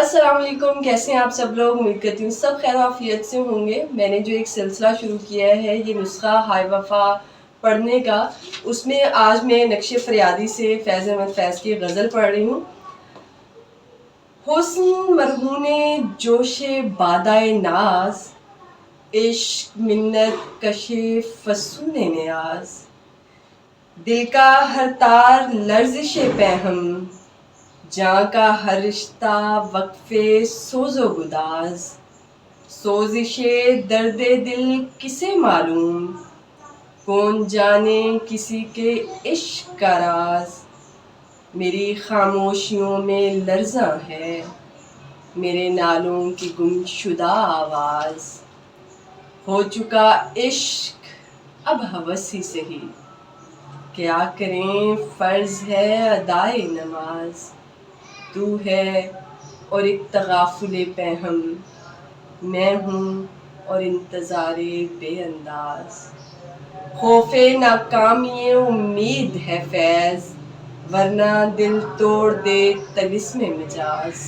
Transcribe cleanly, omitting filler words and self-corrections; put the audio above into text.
अस्सलाम वालेकुम, कैसे हैं आप सब लोग। उम्मीद करती हूँ सब खैर आफियत से होंगे। मैंने जो एक सिलसिला शुरू किया है ये नुस्खा हाय वफा पढ़ने का, उसमें आज मैं नक्शे फरियादी से फैज़ अहमद फैज़ की गज़ल पढ़ रही हूँ। हुस्न मरहूने जोशे बादाए नाज, इश्क मिन्नत कशे फसूने नियाज, दिल का हर तार लर्ज़िशे पैहम, जाँ का हर रिश्ता वक्फे सोजो गुदाज, सोजिशे दर्दे दिल किसे मालूम, कौन जाने किसी के इश्क का राज। मेरी खामोशियों में लर्ज़ां है मेरे नालों की गुमशुदा आवाज़, हो चुका इश्क अब हवस ही सही, क्या करें फ़र्ज़ है अदाए नमाज। तू है और एक तगाफुले पैहम, मैं हूँ और इंतज़ारे बेअंदाज। खौफे नाकामी उम्मीद है फैज़, वरना दिल तोड़ दे तलिस्मे मिजाज।